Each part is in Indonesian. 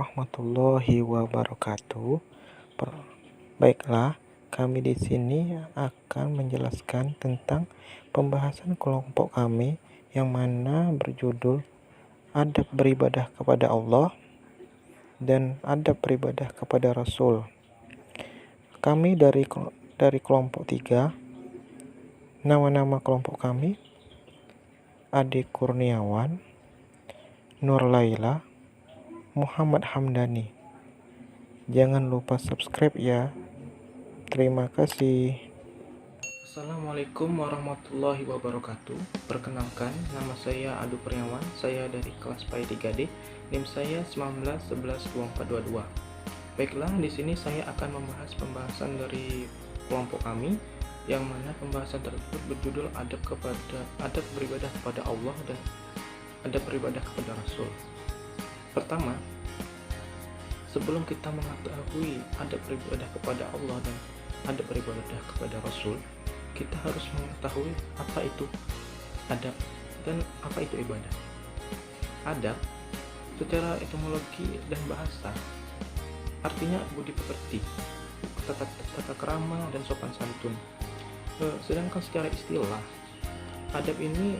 warahmatullahi wabarakatuh. Baiklah, kami di sini akan menjelaskan tentang pembahasan kelompok kami yang mana berjudul adab beribadah kepada Allah dan adab beribadah kepada Rasul. Kami dari kelompok 3. Nama-nama kelompok kami: Ade Kurniawan, Nur Laila, Muhammad Hamdani. Jangan lupa subscribe ya. Terima kasih. Assalamualaikum warahmatullahi wabarakatuh. Perkenalkan, nama saya Adu Priawan. Saya dari kelas PAI 3D. NIM saya 19112422. Baiklah, di sini saya akan membahas pembahasan dari kelompok kami, yang mana pembahasan tersebut berjudul adab beribadah kepada Allah dan adab beribadah kepada Rasul. Pertama, sebelum kita mengetahui adab beribadah kepada Allah dan adab beribadah kepada Rasul, kita harus mengetahui apa itu adab dan apa itu ibadah. Adab secara etimologi dan bahasa artinya budi pekerti, tata krama dan sopan santun. Sedangkan secara istilah, adab ini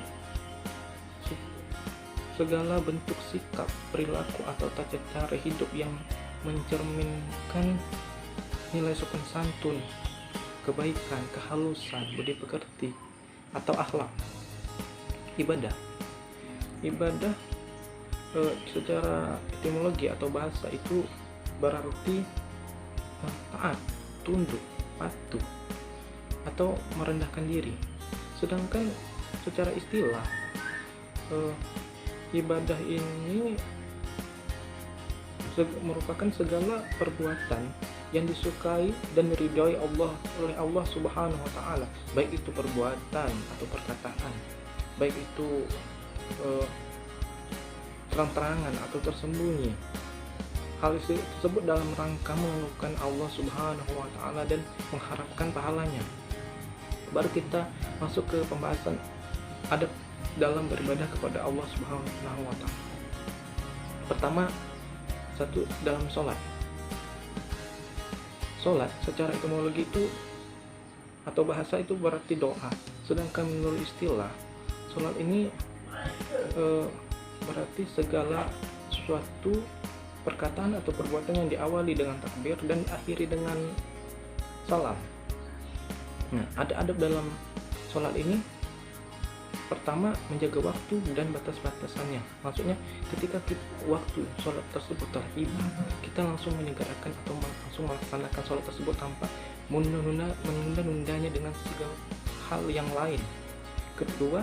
segala bentuk sikap, perilaku atau tata cara hidup yang mencerminkan nilai sopan santun, kebaikan, kehalusan, budi pekerti, atau akhlak. Ibadah secara etimologi atau bahasa itu berarti taat, tunduk, patuh, atau merendahkan diri. Sedangkan secara istilah, ibadah ini merupakan segala perbuatan yang disukai dan diridhoi oleh Allah Subhanahu wa taala, baik itu perbuatan atau perkataan, baik itu terang-terangan atau tersembunyi. Hal tersebut dalam rangka mengeluhkan Allah Subhanahu wa taala dan mengharapkan pahalanya. Baru kita masuk ke pembahasan adab dalam beribadah kepada Allah Subhanahu wa taala. Pertama, dalam sholat. Sholat secara etimologi itu atau bahasa itu berarti doa. Sedangkan menurut istilah, sholat ini berarti segala suatu perkataan atau perbuatan yang diawali dengan takbir dan diakhiri dengan salam. Nah, ada adab dalam sholat ini. Pertama, menjaga waktu dan batas-batasannya. Maksudnya, ketika waktu sholat tersebut tiba, kita langsung menegakkan atau langsung melaksanakan sholat tersebut tanpa menunda-nundanya dengan segala hal yang lain. Kedua,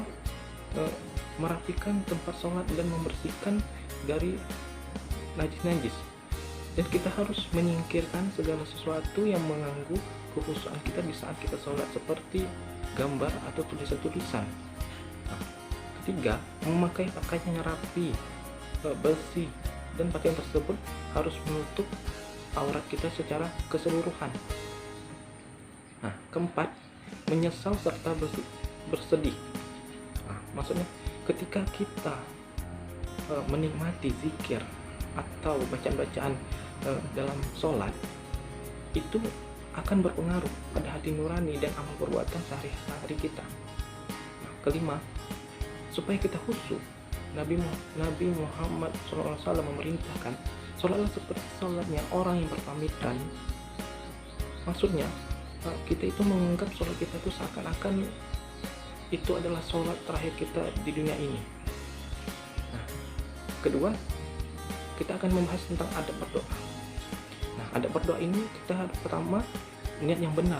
merapikan tempat sholat dan membersihkan dari najis-najis. Dan kita harus menyingkirkan segala sesuatu yang mengganggu kekhusyuan kita di saat kita sholat, seperti gambar atau tulisan-tulisan. Ketiga, memakai pakaian yang rapi, bersih, dan pakaian tersebut harus menutup aurat kita secara keseluruhan. Nah, keempat, menyesal serta bersedih. Nah, maksudnya ketika kita menikmati zikir atau bacaan-bacaan dalam sholat, itu akan berpengaruh pada hati nurani dan amal perbuatan sehari-hari kita. Nah, kelima, supaya kita khusyuk, Nabi Muhammad SAW memerintahkan sholatlah seperti sholatnya orang yang berpamitan. Maksudnya, kita itu menganggap sholat kita itu seakan-akan itu adalah sholat terakhir kita di dunia ini. Nah, kedua, kita akan membahas tentang adab berdoa. Nah, adab berdoa ini kita harus pertama niat yang benar,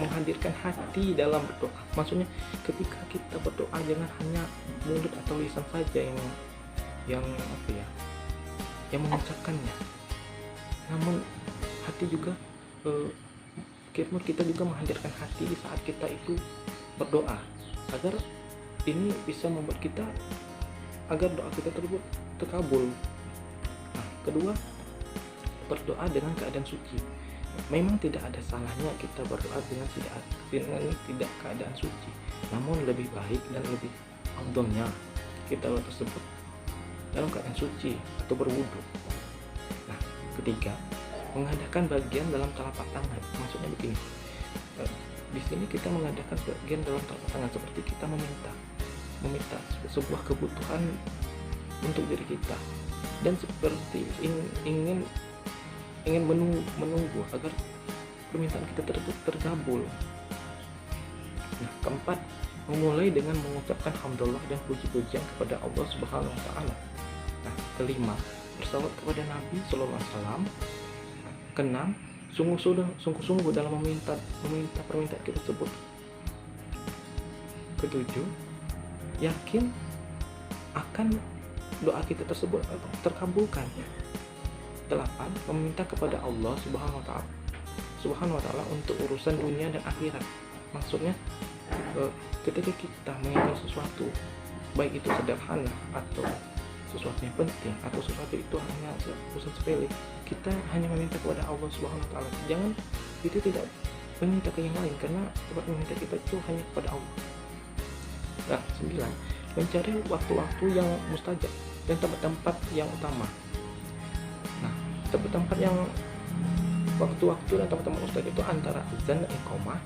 menghadirkan hati dalam berdoa. Maksudnya ketika kita berdoa, jangan hanya mulut atau lisan saja yang mengucapkannya, namun hati juga, kita juga menghadirkan hati di saat kita itu berdoa, agar ini bisa membuat kita agar doa kita tersebut terkabul. Nah, kedua, berdoa dengan keadaan suci. Memang tidak ada salahnya kita berdoa dengan tidak keadaan suci, namun lebih baik dan lebih afdolnya kita tersebut dalam keadaan suci atau berwudu. Ketiga, mengadakan bagian dalam telapak tangan. Maksudnya begini, di sini kita mengadakan bagian dalam telapak tangan seperti kita meminta sebuah kebutuhan untuk diri kita, dan seperti ingin menunggu agar permintaan kita terkabul. Nah, keempat, memulai dengan mengucapkan hamdallah dan puji-pujian kepada Allah Subhanahu wa taala. Nah, kelima, bersalawat kepada Nabi sallallahu alaihi wasallam. Keenam, sungguh-sungguh dalam meminta permintaan kita tersebut. Ketujuh, yakin akan doa kita tersebut terkabulkan. Delapan, meminta kepada Allah Subhanahu wa taala untuk urusan dunia dan akhirat. Maksudnya ketika kita menginginkan sesuatu, baik itu sederhana atau sesuatu yang penting atau sesuatu itu hanya urusan sepele, kita hanya meminta kepada Allah Subhanahu wa taala. Jangan kita tidak meminta ke yang lain, karena tempat meminta kita itu hanya kepada Allah. Nah, 9, mencari waktu-waktu yang mustajab dan tempat-tempat yang utama. Nah, tempat-tempat yang waktu-waktu dan tempat-tempat mustajab itu antara azan dan iqamah,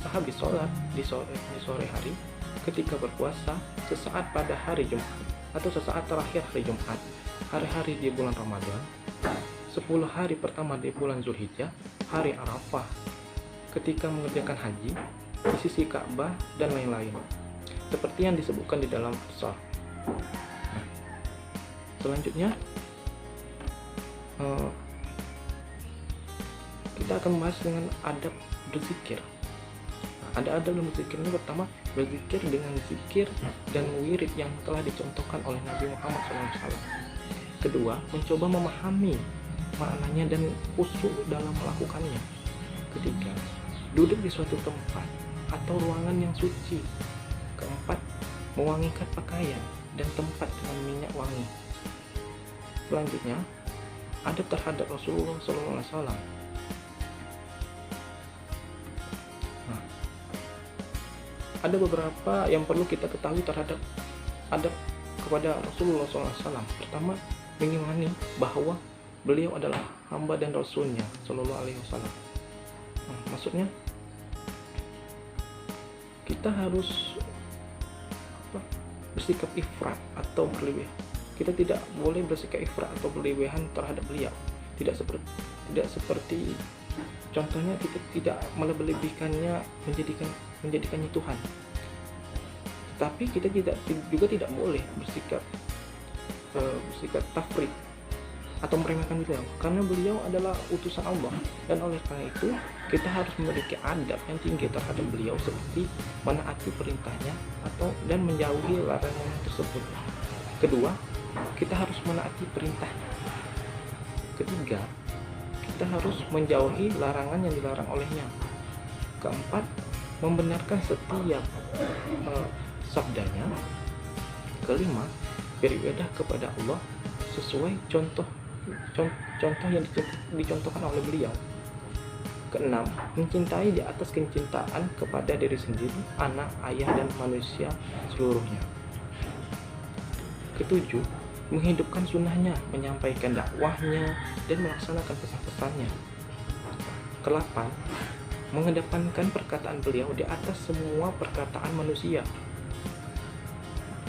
sehabis sholat di sore hari, ketika berpuasa, sesaat pada hari Jumat atau sesaat terakhir hari Jumat, hari-hari di bulan Ramadan, 10 hari pertama di bulan Zulhijjah, hari Arafah, ketika mengerjakan haji, di sisi Ka'bah, dan lain-lain, seperti yang disebutkan di dalam As-Sahr. Nah, selanjutnya kita akan membahas dengan adab berzikir. Ada adab dalam berzikir ini. Pertama, berzikir dengan zikir dan wirid yang telah dicontohkan oleh Nabi Muhammad SAW. Kedua, mencoba memahami maknanya dan khusyuk dalam melakukannya. Ketiga, duduk di suatu tempat atau ruangan yang suci. Keempat, mewangikan pakaian dan tempat dengan minyak wangi. Selanjutnya, adab terhadap Rasulullah SAW. Nah, ada beberapa yang perlu kita ketahui terhadap adab kepada Rasulullah SAW. Pertama, mengimani bahwa beliau adalah hamba dan Rasulnya Sallallahu Alaihi Wasallam. Nah, maksudnya kita harus bersikap ifrat atau berlebihan. Kita tidak boleh bersikap ifrat atau berlebihan terhadap beliau. Tidak seperti contohnya, kita tidak melebih-lebihkannya, menjadikannya Tuhan. Tapi kita juga tidak boleh bersikap tafrid atau meremehkan beliau, karena beliau adalah utusan Allah, dan oleh karena itu kita harus memiliki adab yang tinggi terhadap beliau, seperti menaati perintahnya dan menjauhi larangan tersebut. Kedua, kita harus menaati perintahnya. Ketiga, kita harus menjauhi larangan yang dilarang olehnya. Keempat, membenarkan setiap sabdanya. Kelima, beribadah kepada Allah sesuai contoh yang dicontohkan oleh beliau. Keenam, mencintai di atas kecintaan kepada diri sendiri, anak, ayah, dan manusia seluruhnya. Ketujuh, menghidupkan sunnahnya, menyampaikan dakwahnya, dan melaksanakan pesan-pesannya. Kedelapan, mengedepankan perkataan beliau di atas semua perkataan manusia.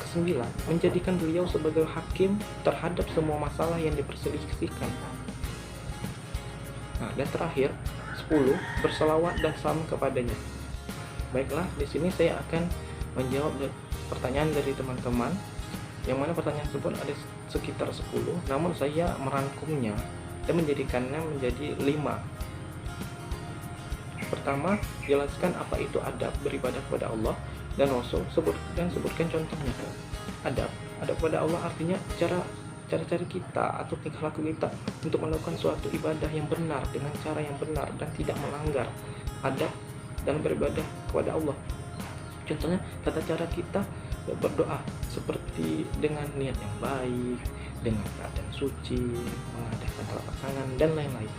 Kesembilan, menjadikan beliau sebagai hakim terhadap semua masalah yang diperselisihkan. Nah, dan terakhir, 10, berselawat dan salam kepadanya. Baiklah, di sini saya akan menjawab pertanyaan dari teman-teman, yang mana pertanyaan tersebut ada sekitar 10, namun saya merangkumnya dan menjadikannya menjadi 5. Pertama, jelaskan apa itu adab beribadah kepada Allah dan Rasul, sebutkan contohnya. Adab kepada Allah artinya cara-cara kita atau tingkah laku kita untuk melakukan suatu ibadah yang benar dengan cara yang benar dan tidak melanggar adab dalam beribadah kepada Allah. Contohnya, tata cara kita berdoa seperti dengan niat yang baik, dengan keadaan suci, mengadakan telapak tangan, dan lain-lain.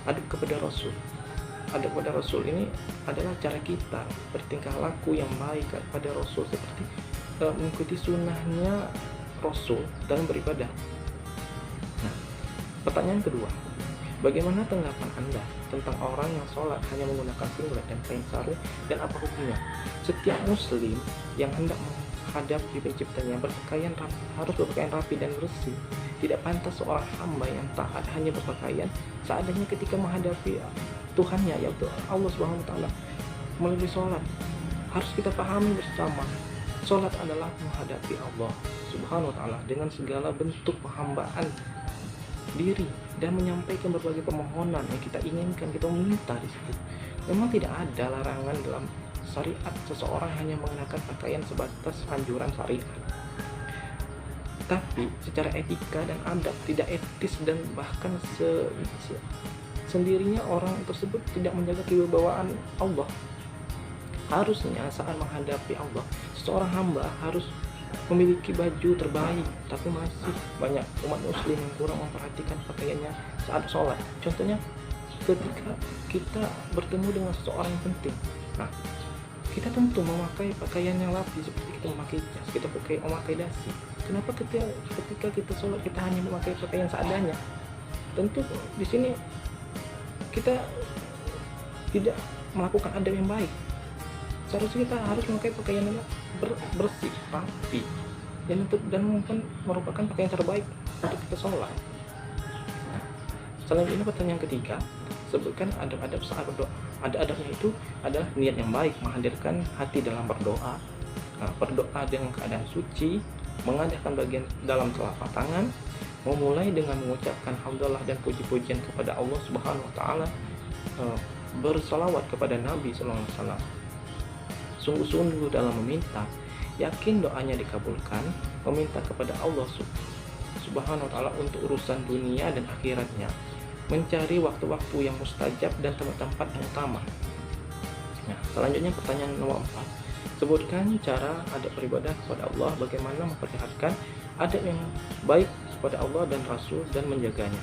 Adab kepada Rasul ini adalah cara kita bertingkah laku yang baik kepada Rasul, seperti mengikuti sunnahnya Rasul dalam beribadah. Nah, Pertanyaan kedua, bagaimana tanggapan Anda tentang orang yang sholat hanya menggunakan singlet dan kain sarung, dan apa hukumnya? Setiap muslim yang hendak menghadapi penciptanya harus berpakaian rapi dan bersih. Tidak pantas seorang hamba yang taat hanya berpakaian seadanya ketika menghadapi Tuhannya, yaitu Allah Subhanahu wa taala melalui sholat. Harus kita pahami bersama, sholat adalah menghadapi Allah Subhanahu wa taala dengan segala bentuk penghambaan diri dan menyampaikan berbagai permohonan yang kita inginkan, kita meminta di situ. Memang tidak ada larangan dalam syariat seseorang hanya mengenakan pakaian sebatas anjuran syariat. Tapi secara etika dan adab tidak etis, dan bahkan sendirinya orang tersebut tidak menjaga kewibawaan Allah. Harusnya saat menghadapi Allah, seorang hamba harus memiliki baju terbaik, tapi masih banyak umat muslim yang kurang memperhatikan pakaiannya saat sholat. Contohnya ketika kita bertemu dengan seseorang yang penting, nah kita tentu memakai pakaian yang rapi seperti kita memakai jas, kita memakai dasi. Kenapa ketika kita sholat kita hanya memakai pakaian seadanya? Tentu di sini kita tidak melakukan adab yang baik. Seharusnya kita harus memakai pakaian yang bersih, rapi, dan mungkin merupakan pakaian terbaik untuk kita sholat. Nah, selanjutnya pertanyaan ketiga, sebutkan adab-adab saat berdoa. Adab-adabnya itu adalah niat yang baik, menghadirkan hati dalam berdoa, berdoa dengan keadaan suci, mengadakan bagian dalam telapak tangan, memulai dengan mengucapkan hamdalah dan puji-pujian kepada Allah Subhanahu wa taala, bersalawat kepada Nabi sallallahu alaihi wasallam. Sungguh-sungguh dalam meminta, yakin doanya dikabulkan, meminta kepada Allah Subhanahu wa taala untuk urusan dunia dan akhiratnya, mencari waktu-waktu yang mustajab dan tempat-tempat yang utama. Nah, selanjutnya pertanyaan nomor 4. Sebutkan cara adab beribadah kepada Allah, bagaimana memperlihatkan adab yang baik kepada Allah dan Rasul dan menjaganya.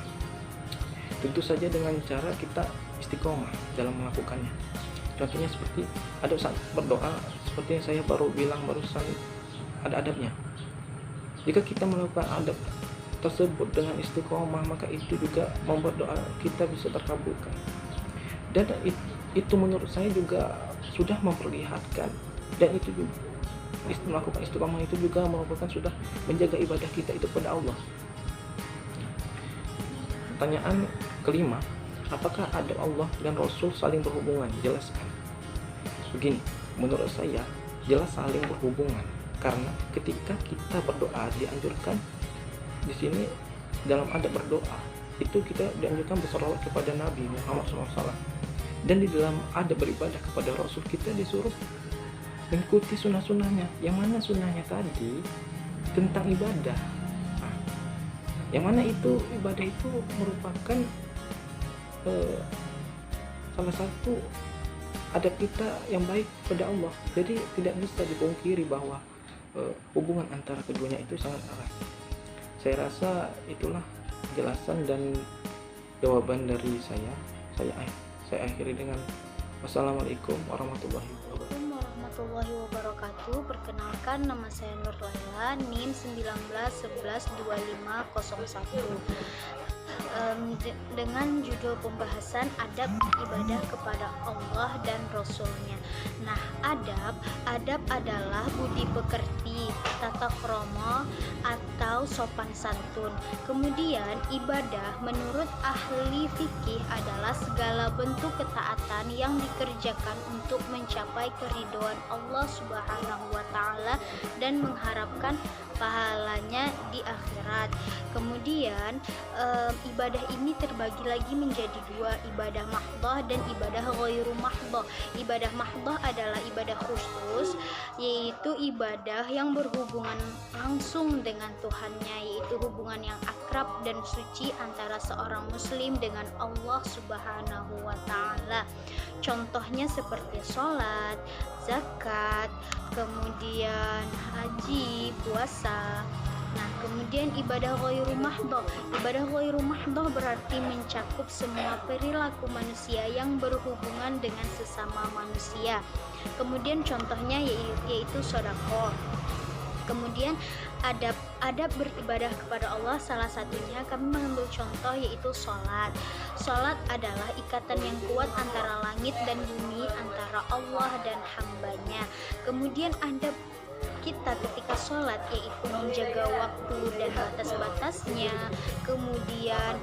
Tentu saja dengan cara kita istiqomah dalam melakukannya. Contohnya seperti adab saat berdoa, seperti yang saya baru bilang barusan, ada adabnya. Jika kita melakukan adab tersebut dengan istiqomah, maka itu juga membuat doa kita bisa terkabulkan. Dan itu menurut saya juga sudah memperlihatkan, dan itu juga melakukan istiqomah itu juga merupakan sudah menjaga ibadah kita itu pada Allah. Pertanyaan kelima, apakah adab Allah dan Rasul saling berhubungan? Jelaskan. Begini, menurut saya jelas saling berhubungan, karena ketika kita berdoa dianjurkan di sini dalam adab berdoa itu kita dianjurkan bersalawat kepada Nabi Muhammad SAW, dan di dalam adab beribadah kepada Rasul kita disuruh mengikuti sunnah-sunnahnya. Yang mana sunnahnya tadi tentang ibadah, yang mana itu ibadah itu merupakan salah satu adab kita yang baik kepada Allah. Jadi tidak bisa dipungkiri bahwa hubungan antara keduanya itu sangat erat. Saya rasa itulah penjelasan dan jawaban dari saya. Saya akhiri dengan wassalamualaikum warahmatullahi wabarakatuh. Perkenalkan, nama saya Nur Laila, NIM 19112501. Dengan judul pembahasan adab ibadah kepada Allah dan Rasulnya. Nah, adab adalah budi pekerti, tata krama atau sopan santun. Kemudian ibadah menurut ahli fikih adalah segala bentuk ketaatan yang dikerjakan untuk mencapai keridhaan Allah Subhanahu wa taala dan mengharapkan pahalanya di akhirat. Kemudian ibadah ini terbagi lagi menjadi dua, ibadah mahdhah dan ibadah ghairu mahdhah. Ibadah mahdhah adalah ibadah khusus, yaitu ibadah yang berhubungan langsung dengan Tuhannya, yaitu hubungan yang akrab dan suci antara seorang muslim dengan Allah Subhanahu wa taala. Contohnya seperti sholat, zakat, kemudian haji, puasa. Nah, kemudian ibadah ghairu mahdhah. Ibadah ghairu mahdhah berarti mencakup semua perilaku manusia yang berhubungan dengan sesama manusia. Kemudian contohnya yaitu sedekah. Kemudian adab beribadah kepada Allah, salah satunya kami mengambil contoh yaitu sholat. Sholat adalah ikatan yang kuat antara langit dan bumi, antara Allah dan hambanya. Kemudian adab kita ketika sholat yaitu menjaga waktu dan batas-batasnya. Kemudian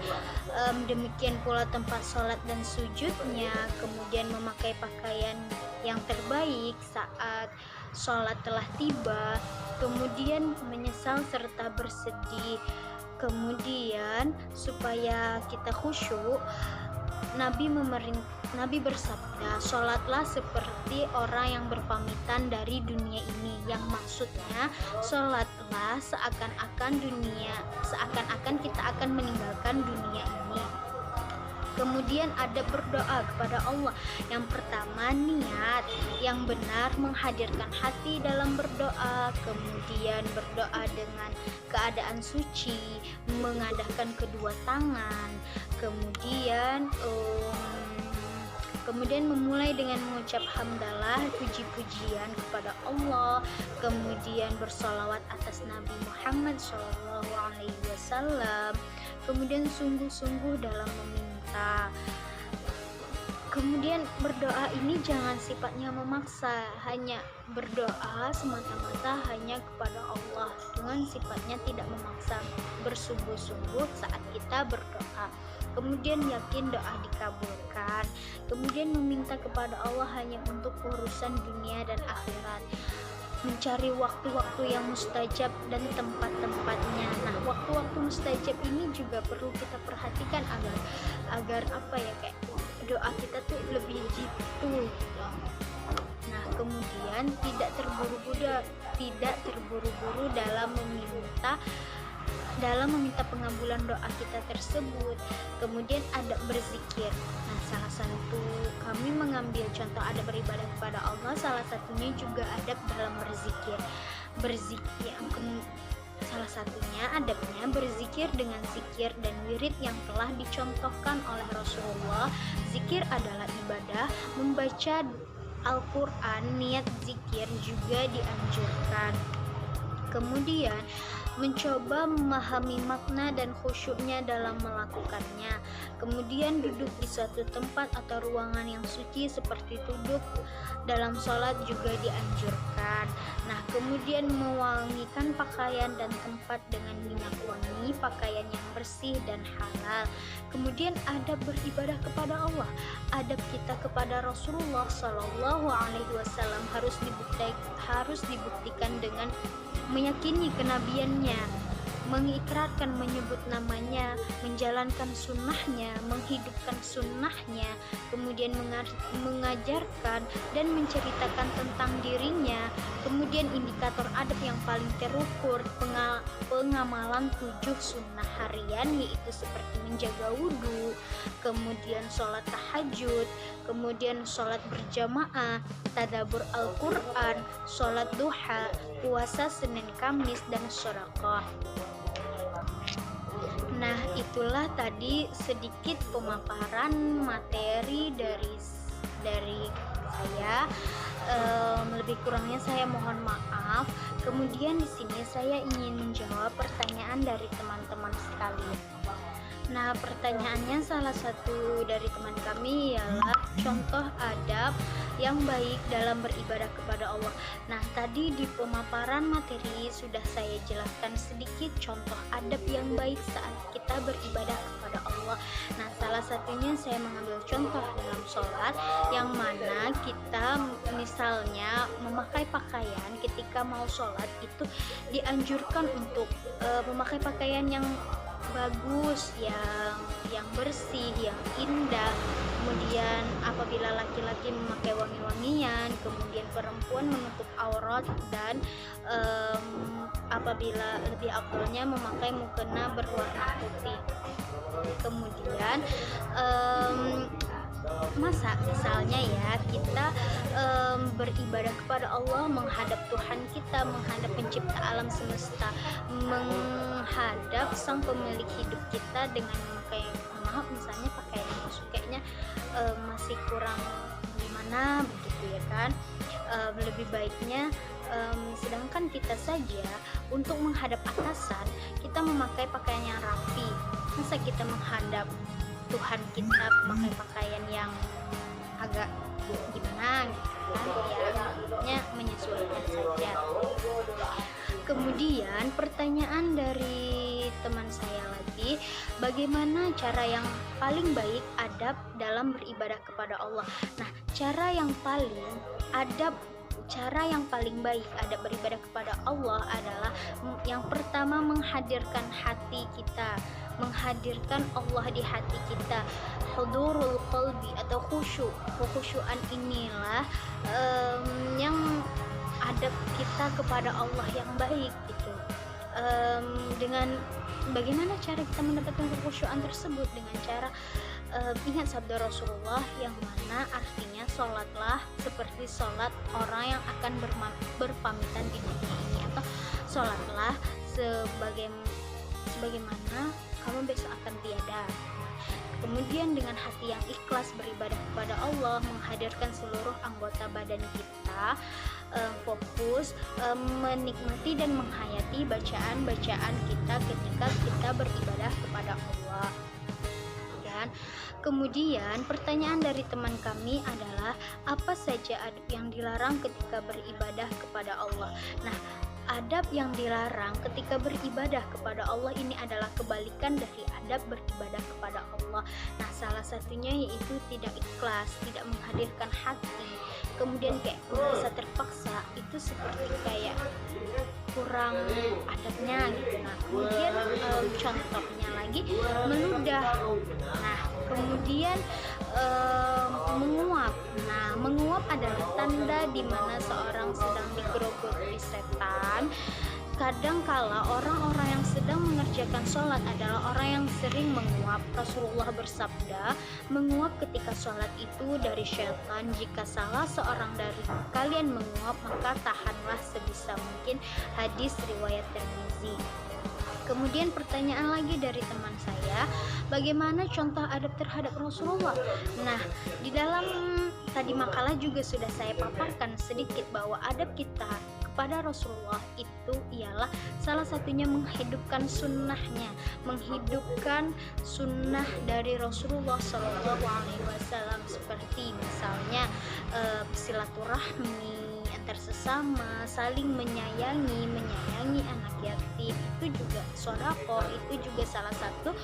demikian pula tempat sholat dan sujudnya. Kemudian memakai pakaian yang terbaik saat sholat telah tiba. Kemudian menyesal serta bersedih. Kemudian supaya kita khusyuk, Nabi bersabda, sholatlah seperti orang yang berpamitan dari dunia ini. Yang maksudnya, sholatlah seakan-akan kita akan meninggalkan dunia ini. Kemudian ada berdoa kepada Allah. Yang pertama, niat yang benar, menghadirkan hati dalam berdoa. Kemudian berdoa dengan keadaan suci, mengadahkan kedua tangan. Kemudian memulai dengan mengucap hamdalah, puji-pujian kepada Allah. Kemudian bersolawat atas Nabi Muhammad SAW. Kemudian sungguh-sungguh dalam meminta. Kemudian berdoa ini jangan sifatnya memaksa, hanya berdoa semata-mata hanya kepada Allah dengan sifatnya tidak memaksa, bersungguh-sungguh saat kita berdoa. Kemudian yakin doa dikabulkan. Kemudian meminta kepada Allah hanya untuk urusan dunia dan akhirat. Mencari waktu-waktu yang mustajab dan tempat-tempatnya. Nah, waktu-waktu mustajab ini juga perlu kita perhatikan agar kayak doa kita tuh lebih jitu. Nah, kemudian tidak terburu-buru dalam meminta pengabulan doa kita tersebut. Kemudian adab berzikir. Nah, salah satu kami mengambil contoh adab beribadah kepada Allah, salah satunya juga adab dalam berzikir. Salah satunya adabnya berzikir dengan zikir dan wirid yang telah dicontohkan oleh Rasulullah. Zikir adalah ibadah, membaca Al-Quran, niat zikir juga dianjurkan. Kemudian mencoba memahami makna dan khusyuknya dalam melakukannya. Kemudian duduk di suatu tempat atau ruangan yang suci seperti duduk dalam sholat juga dianjurkan. Nah, kemudian mewangikan pakaian dan tempat dengan minyak wangi, pakaian yang bersih dan halal. Kemudian adab beribadah kepada Allah, adab kita kepada Rasulullah SAW harus dibuktikan dengan meyakini kenabiannya, mengikrarkan menyebut namanya, menjalankan sunnahnya, menghidupkan sunnahnya, kemudian mengajarkan dan menceritakan tentang dirinya. Kemudian indikator adab yang paling terukur, pengamalan 7 sunnah harian, yaitu seperti menjaga wudhu, kemudian sholat tahajud, kemudian sholat berjamaah, tadabbur Al-Quran, sholat duha, puasa Senin Kamis, dan sedekah. Nah, itulah tadi sedikit pemaparan materi dari saya. Lebih kurangnya saya mohon maaf. Kemudian di sini saya ingin menjawab pertanyaan dari teman-teman sekalian. Nah, pertanyaannya salah satu dari teman kami ialah contoh adab yang baik dalam beribadah kepada Allah. Nah, tadi di pemaparan materi sudah saya jelaskan sedikit contoh adab yang baik saat kita beribadah kepada Allah. Nah, salah satunya saya mengambil contoh dalam sholat, yang mana kita misalnya memakai pakaian ketika mau sholat itu dianjurkan untuk memakai pakaian yang bagus, yang bersih, yang indah. Kemudian apabila laki-laki memakai wangi-wangian, kemudian perempuan menutup aurat, dan apabila lebih afdalnya memakai mukena berwarna putih. Kemudian misalnya ya kita beribadah kepada Allah, menghadap Tuhan kita, menghadap pencipta alam semesta, menghadap sang pemilik hidup kita dengan memakai, misalnya pakaian yang kayaknya masih kurang gimana begitu ya kan. Lebih baiknya Sedangkan kita saja untuk menghadap atasan kita memakai pakaian yang rapi, masa kita menghadap Tuhan kita memakai pakaian yang agak gimana gitu kan, ya menyesuaikan saja. Kemudian pertanyaan dari teman saya lagi, bagaimana cara yang paling baik adab dalam beribadah kepada Allah? Nah, cara yang paling baik adab beribadah kepada Allah adalah yang pertama menghadirkan hati kita, menghadirkan Allah di hati kita, hudurul qalbi atau khusyuan inilah yang adab kita kepada Allah yang baik gitu. Dengan bagaimana cara kita mendapatkan kekhusyuan tersebut? Dengan cara ingat sabda Rasulullah yang mana artinya sholatlah seperti sholat orang yang akan berpamitan di dunia ini, atau sholatlah sebagaimana kamu besok akan tiada. Kemudian dengan hati yang ikhlas beribadah kepada Allah, menghadirkan seluruh anggota badan kita, fokus menikmati dan menghayati bacaan-bacaan kita ketika kita beribadah kepada Allah. Dan kemudian pertanyaan dari teman kami adalah apa saja adab yang dilarang ketika beribadah kepada Allah. Nah, adab yang dilarang ketika beribadah kepada Allah ini adalah kebalikan dari adab beribadah kepada Allah. Nah, salah satunya yaitu tidak ikhlas, tidak menghadirkan hati. Kemudian kayak merasa terpaksa, itu seperti kayak kurang adabnya gitu. Nah, kemudian contohnya lagi meludah. Nah, kemudian menguap. Nah, menguap adalah tanda di mana seorang sedang digerogoti setan. Kadangkala orang-orang yang sedang mengerjakan sholat adalah orang yang sering menguap. Rasulullah bersabda, menguap ketika sholat itu dari syaitan. Jika salah seorang dari kalian menguap, maka tahanlah sebisa mungkin. Hadis riwayat Tirmizi. Kemudian pertanyaan lagi dari teman saya, bagaimana contoh adab terhadap Rasulullah? Nah, di dalam tadi makalah juga sudah saya paparkan sedikit bahwa adab kita kepada Rasulullah itu ialah salah satunya menghidupkan sunnahnya, menghidupkan sunnah dari Rasulullah SAW, seperti misalnya silaturahmi antar sesama, saling menyayangi anak yatim, itu juga sedekah, itu juga salah satu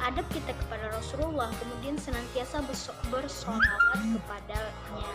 adab kita kepada Rasulullah. Kemudian senantiasa bersolawat kepadanya,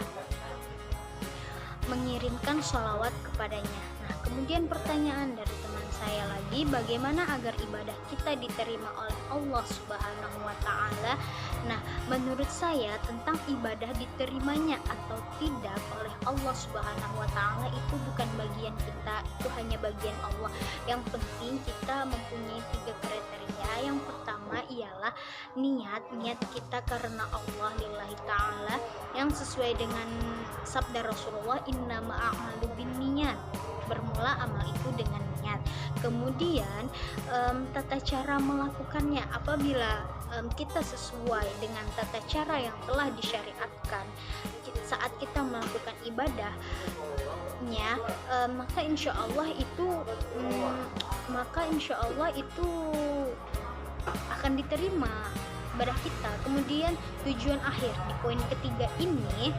mengirimkan sholawat kepadanya. Nah, kemudian pertanyaan dari teman saya lagi, bagaimana agar ibadah kita diterima oleh Allah Subhanahu wa Ta'ala? Nah, menurut saya tentang ibadah diterimanya atau tidak oleh Allah Subhanahu wa Ta'ala itu bukan bagian kita, itu hanya bagian Allah. Yang penting kita mempunyai 3 kriteria. Yang pertama ialah niat kita karena Allah lillahi ta'ala, yang sesuai dengan sabda Rasulullah, innama a'malu binniyat, bermula amal itu dengan niat. Kemudian tata cara melakukannya, apabila kita sesuai dengan tata cara yang telah disyariatkan saat kita melakukan ibadahnya, maka insya Allah itu akan diterima ibadah kita. Kemudian tujuan akhir di poin ketiga ini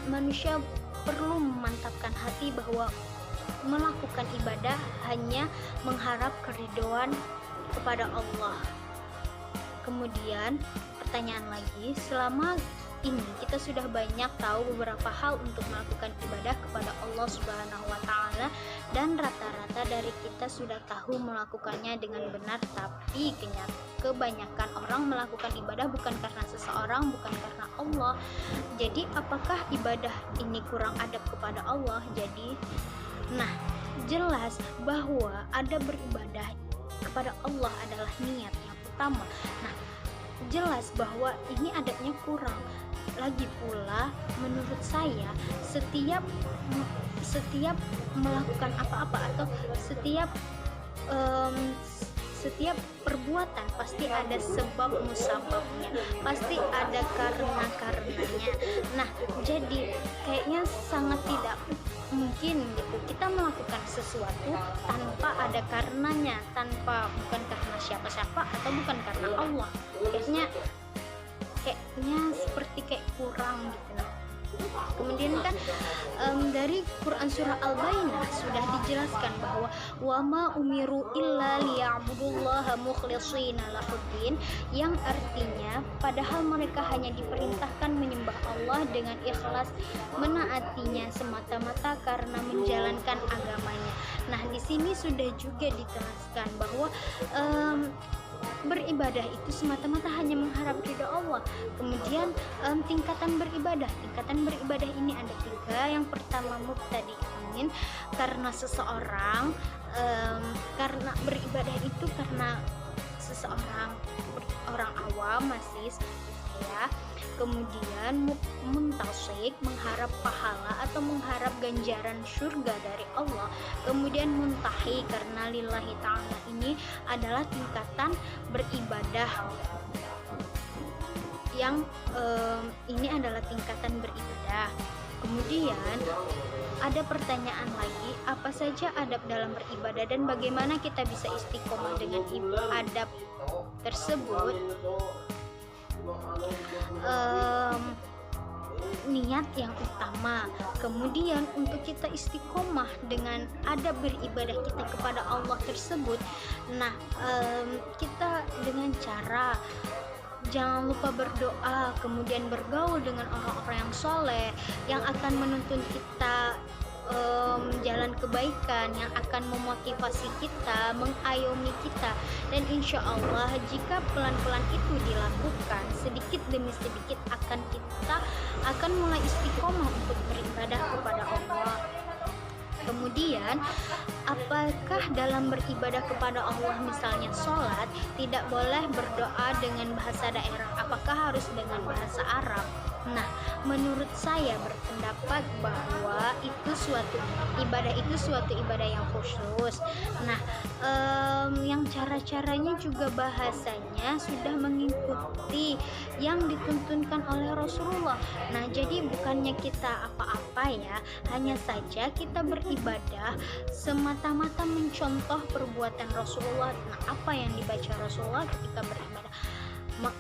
manusia perlu memantapkan hati bahwa melakukan ibadah hanya mengharap keridhaan kepada Allah. Kemudian pertanyaan lagi, selama ini kita sudah banyak tahu beberapa hal untuk melakukan ibadah kepada Allah Subhanahu wa Ta'ala, dan rata-rata dari kita sudah tahu melakukannya dengan benar, tapi kebanyakan orang melakukan ibadah bukan karena seseorang, bukan karena Allah. Jadi apakah ibadah ini kurang adab kepada Allah? Jelas bahwa adab beribadah kepada Allah adalah niat yang utama. Nah, jelas bahwa ini adabnya kurang. Lagi pula menurut saya setiap setiap melakukan apa-apa atau setiap setiap perbuatan pasti ada sebab musababnya, pasti ada karenanya. Nah, jadi kayaknya sangat tidak mungkin gitu kita melakukan sesuatu tanpa ada karenanya, bukan karena siapa-siapa atau bukan karena Allah. Kayaknya seperti kayak kurang gitu. Kemudian kan dari Quran surah Al-Baqarah sudah dijelaskan bahwa wama umiru illa liya'budullaha mukhlishina lahuddin, yang artinya padahal mereka hanya diperintahkan menyembah Allah dengan ikhlas, menaatinya semata-mata karena menjalankan agamanya. Nah, di sini sudah juga diteraskan bahwa beribadah itu semata-mata hanya mengharap ridha Allah. Kemudian tingkatan beribadah ini ada 3. Yang pertama mubtadi amin, karena seseorang karena beribadah itu karena seseorang orang awam masih seperti saya. Kemudian muntasik, mengharap pahala atau mengharap ganjaran surga dari Allah. Kemudian muntahi, karena lillahi ta'ala ini adalah tingkatan beribadah yang ini adalah tingkatan beribadah. Kemudian ada pertanyaan lagi, apa saja adab dalam beribadah dan bagaimana kita bisa istiqomah dengan adab tersebut? Niat yang utama. Kemudian untuk kita istiqomah dengan adab beribadah kita kepada Allah tersebut, nah kita dengan cara jangan lupa berdoa, kemudian bergaul dengan orang-orang yang soleh yang akan menuntun kita jalan kebaikan, yang akan memotivasi kita, mengayomi kita. Dan insya Allah jika pelan-pelan itu dilakukan, sedikit demi sedikit kita akan mulai istiqomah untuk beribadah kepada Allah. Kemudian apakah dalam beribadah kepada Allah, misalnya sholat, tidak boleh berdoa dengan bahasa daerah? Apakah harus dengan bahasa Arab? Nah, menurut saya berpendapat bahwa itu suatu ibadah yang khusus. Nah, yang cara-caranya juga bahasanya sudah mengikuti yang dituntunkan oleh Rasulullah. Nah, jadi bukannya kita apa-apa ya, hanya saja kita beribadah semata-mata mencontoh perbuatan Rasulullah. Nah, apa yang dibaca Rasulullah ketika beribadah?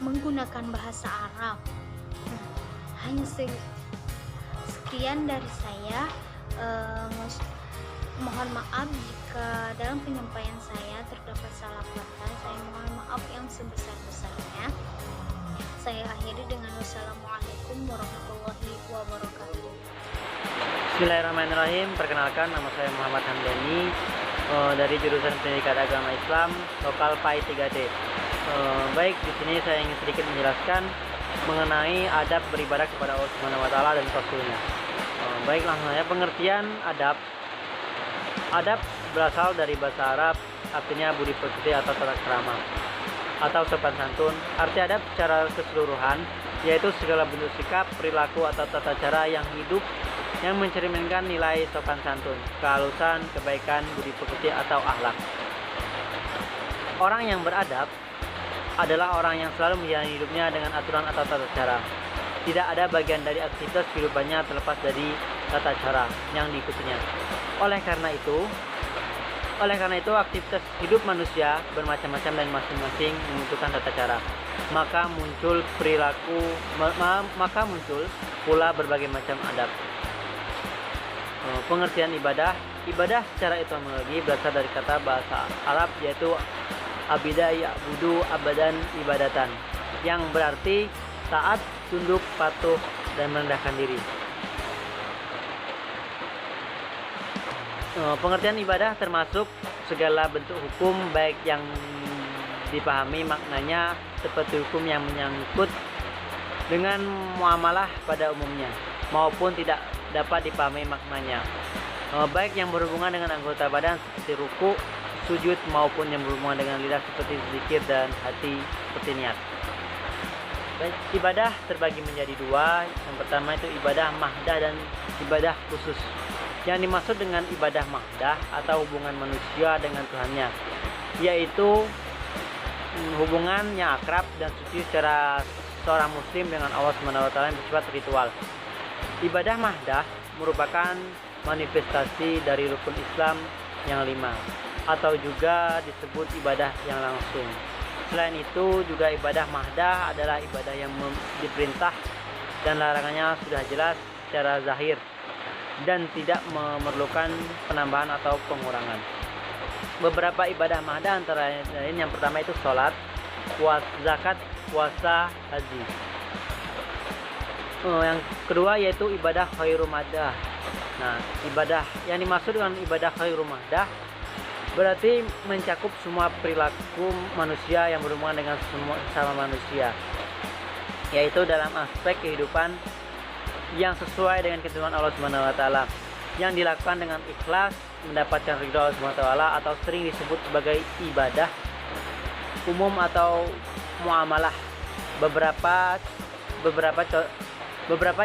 Menggunakan bahasa Arab. Nah, hanya sekian dari saya. Mohon maaf jika dalam penyampaian saya terdapat salah kata. Saya mohon maaf yang sebesar-besarnya. Saya akhiri dengan wassalamualaikum warahmatullahi wabarakatuh. Bismillahirrahmanirrahim. Perkenalkan, nama saya Muhammad Hamdani dari jurusan Pendidikan Agama Islam Lokal PAI 3D. Baik, di sini saya ingin sedikit menjelaskan mengenai adab beribadah kepada Allah Subhanahu wa taala dan Rasulnya. Baik, langsung saja pengertian adab. Adab berasal dari bahasa Arab, artinya budi pekerti atau tata krama atau sopan santun. Arti adab secara keseluruhan yaitu segala bentuk sikap, perilaku atau tata cara yang hidup yang mencerminkan nilai sopan santun, kehalusan, kebaikan, budi pekerti atau akhlak. Orang yang beradab adalah orang yang selalu menjalani hidupnya dengan aturan atau tata cara. Tidak ada bagian dari aktivitas kehidupannya terlepas dari tata cara yang diikutinya. Oleh karena itu aktivitas hidup manusia bermacam-macam dan masing-masing membutuhkan tata cara. Maka muncul pula berbagai macam adab. Pengertian ibadah. Ibadah secara etimologi berasal dari kata bahasa Arab yaitu abida ya'budu abadan ibadatan, yang berarti taat, tunduk, patuh, dan merendahkan diri. Pengertian ibadah termasuk segala bentuk hukum baik yang dipahami maknanya seperti hukum yang menyangkut dengan muamalah pada umumnya maupun tidak dapat dipahami maknanya, baik yang berhubungan dengan anggota badan seperti ruku, sujud maupun yang berhubungan dengan lidah seperti zikir dan hati seperti niat. Ibadah terbagi menjadi 2. Yang pertama itu ibadah mahdah dan ibadah khusus. Yang dimaksud dengan ibadah mahdah atau hubungan manusia dengan Tuhannya, yaitu hubungan yang akrab dan suci secara seorang muslim dengan Allah SWT yang bersifat ritual. Ibadah mahdah merupakan manifestasi dari rukun Islam yang 5, atau juga disebut ibadah yang langsung. Selain itu juga ibadah mahdah adalah ibadah yang diperintah dan larangannya sudah jelas secara zahir dan tidak memerlukan penambahan atau pengurangan. Beberapa ibadah mahdah antara lain yang pertama itu sholat, zakat, puasa, haji. Yang kedua yaitu ibadah khairul mahdah. Nah, ibadah yang dimaksud dengan ibadah khairul mahdah berarti mencakup semua perilaku manusia yang berhubungan dengan semua sama manusia, yaitu dalam aspek kehidupan yang sesuai dengan ketentuan Allah SWT, yang dilakukan dengan ikhlas, mendapatkan ridho Allah SWT, atau sering disebut sebagai ibadah umum atau muamalah. Beberapa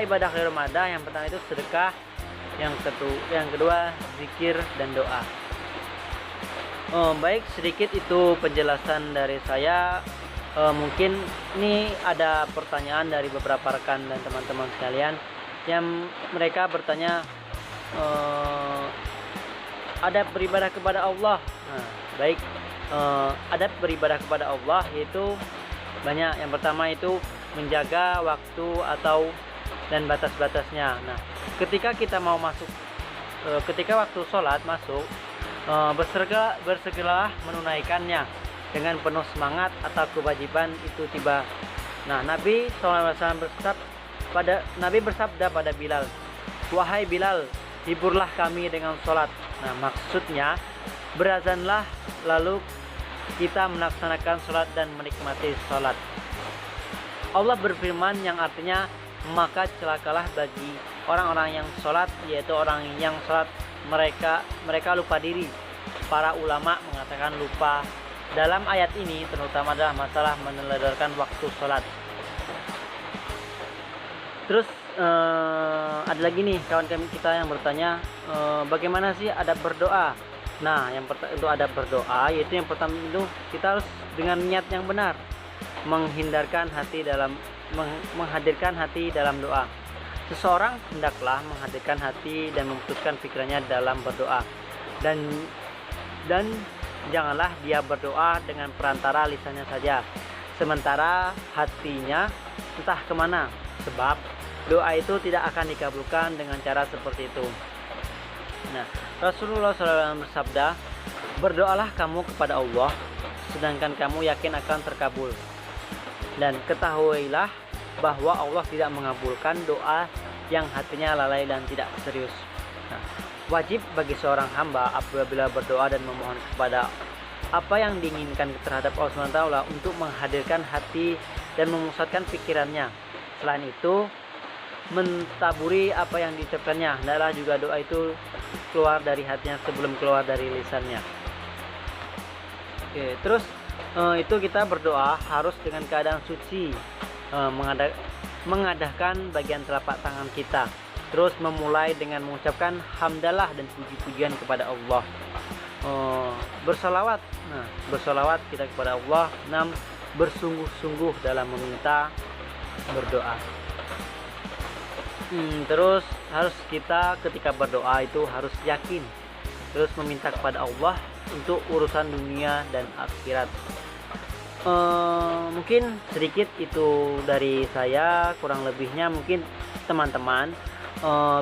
ibadah khairul mahdah, yang pertama itu sedekah, yang kedua zikir dan doa. Baik, sedikit itu penjelasan dari saya. Mungkin ini ada pertanyaan dari beberapa rekan dan teman-teman sekalian yang mereka bertanya, adab beribadah kepada Allah. Nah, baik, adab beribadah kepada Allah yaitu banyak. Yang pertama itu menjaga waktu dan batas-batasnya. Nah, ketika kita mau masuk, ketika waktu sholat masuk, bersegeralah menunaikannya dengan penuh semangat atau kewajiban itu tiba. Nah, Nabi SAW bersabda pada Bilal, "Wahai Bilal, hiburlah kami dengan sholat." Nah, maksudnya berazanlah lalu kita melaksanakan sholat dan menikmati sholat. Allah berfirman yang artinya, maka celakalah bagi orang-orang yang sholat, yaitu orang yang sholat mereka lupa diri. Para ulama mengatakan lupa dalam ayat ini terutama adalah masalah meneladani waktu sholat. Terus ada lagi nih kawan kita yang bertanya, bagaimana sih adab berdoa? Nah, yang pertama itu adab berdoa, yaitu yang pertama itu kita harus dengan niat yang benar, menghadirkan hati dalam doa. Seseorang hendaklah menghadirkan hati dan memutuskan pikirannya dalam berdoa, dan janganlah dia berdoa dengan perantara lisannya saja, sementara hatinya entah kemana, sebab doa itu tidak akan dikabulkan dengan cara seperti itu. Nah, Rasulullah SAW bersabda, berdoalah kamu kepada Allah sedangkan kamu yakin akan terkabul, dan ketahuilah bahwa Allah tidak mengabulkan doa yang hatinya lalai dan tidak serius. Nah, wajib bagi seorang hamba apabila berdoa dan memohon kepada apa yang diinginkan terhadap Allah SWT untuk menghadirkan hati dan memusatkan pikirannya. Selain itu, mentaburi apa yang diucapkannya. Hendaklah juga doa itu keluar dari hatinya sebelum keluar dari lisannya. Oke, terus itu kita berdoa harus dengan keadaan suci, mengadahkan bagian telapak tangan kita, terus memulai dengan mengucapkan hamdalah dan puji-pujian kepada Allah. Bersalawat, bersalawat kita kepada Allah. 6. Bersungguh-sungguh dalam meminta, berdoa. Terus harus kita ketika berdoa itu harus yakin, terus meminta kepada Allah untuk urusan dunia dan akhirat. Mungkin sedikit itu dari saya, kurang lebihnya mungkin teman-teman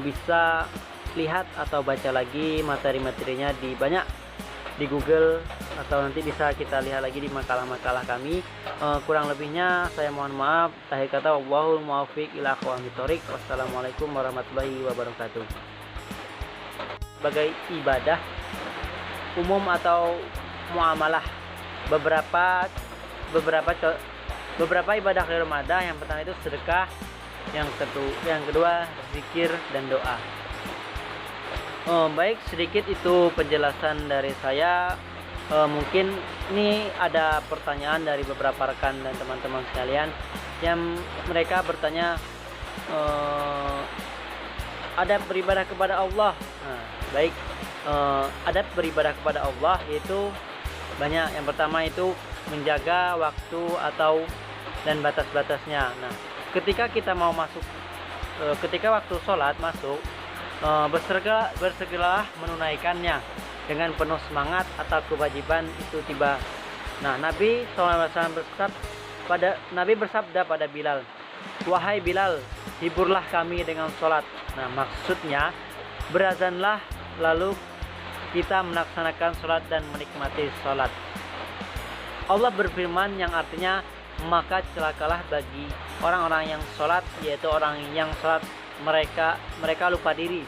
bisa lihat atau baca lagi materi-materinya di Google, atau nanti bisa kita lihat lagi di makalah-makalah kami. Kurang lebihnya saya mohon maaf. Akhir kata, wallahul muwaffiq ila aqwamit thoriq. Wassalamualaikum warahmatullahi wabarakatuh. Sebagai ibadah umum atau muamalah, beberapa ibadah khairul mahdah, yang pertama itu sedekah, yang kedua zikir dan doa. Baik, sedikit itu penjelasan dari saya. Mungkin ini ada pertanyaan dari beberapa rekan dan teman-teman sekalian yang mereka bertanya, adab beribadah kepada Allah. Baik, adab beribadah kepada Allah yaitu banyak. Yang pertama itu menjaga waktu atau dan batas-batasnya. Nah, ketika kita mau masuk, ketika waktu sholat masuk, bersegeralah menunaikannya dengan penuh semangat atau kewajiban itu tiba. Nah, Nabi SAW bersabda pada Bilal, "Wahai Bilal, hiburlah kami dengan sholat." Nah, maksudnya berazanlah lalu kita melaksanakan sholat dan menikmati sholat. Allah berfirman yang artinya, maka celakalah bagi orang-orang yang sholat, yaitu orang yang sholat mereka lupa diri.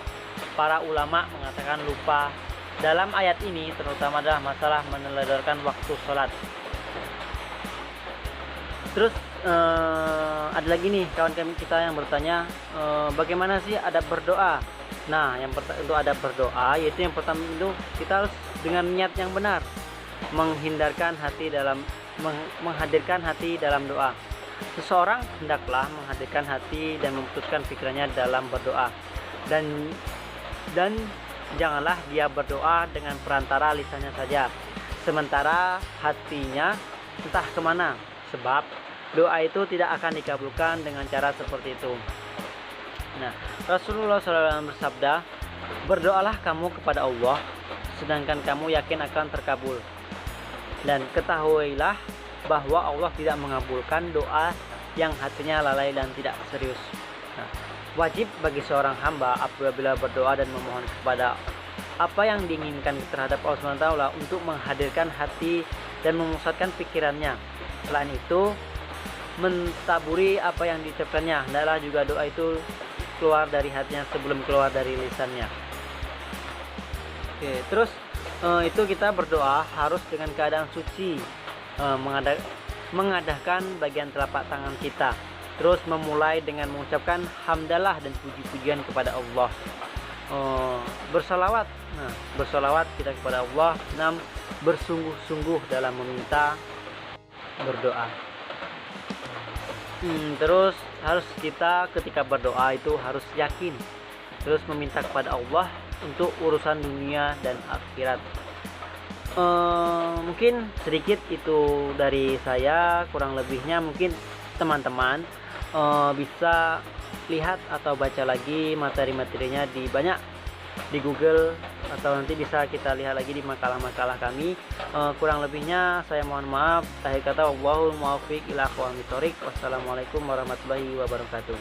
Para ulama mengatakan lupa dalam ayat ini terutama adalah masalah meneladorkan waktu sholat. Terus ada lagi nih kawan kami kita yang bertanya, bagaimana sih adab berdoa? Nah, untuk adab berdoa yaitu yang pertama itu kita harus dengan niat yang benar, menghadirkan hati dalam doa. Seseorang hendaklah menghadirkan hati dan memutuskan pikirannya dalam berdoa, dan janganlah dia berdoa dengan perantara lisannya saja, sementara hatinya entah kemana, sebab doa itu tidak akan dikabulkan dengan cara seperti itu. Nah, Rasulullah SAW bersabda, "Berdoalah kamu kepada Allah sedangkan kamu yakin akan terkabul, dan ketahuilah bahwa Allah tidak mengabulkan doa yang hatinya lalai dan tidak serius." Nah, wajib bagi seorang hamba apabila berdoa dan memohon kepada apa yang diinginkan terhadap Allah SWT untuk menghadirkan hati dan memusatkan pikirannya. Selain itu, mentaburi apa yang diucapkannya. Hendaklah juga doa itu keluar dari hatinya sebelum keluar dari lisannya. Oke, terus itu kita berdoa harus dengan keadaan suci, mengadahkan bagian telapak tangan kita, terus memulai dengan mengucapkan hamdalah dan puji-pujian kepada Allah. Bersalawat, bersalawat kita kepada Allah. 6. Bersungguh-sungguh dalam meminta, berdoa. Terus harus kita ketika berdoa itu harus yakin, terus meminta kepada Allah untuk urusan dunia dan akhirat. Mungkin sedikit itu dari saya, kurang lebihnya mungkin teman-teman bisa lihat atau baca lagi materi-materinya di Google, atau nanti bisa kita lihat lagi di makalah-makalah kami. Kurang lebihnya saya mohon maaf. Akhir kata, wallahul muwaffiq ila aqwamit thoriq. Wassalamualaikum warahmatullahi wabarakatuh.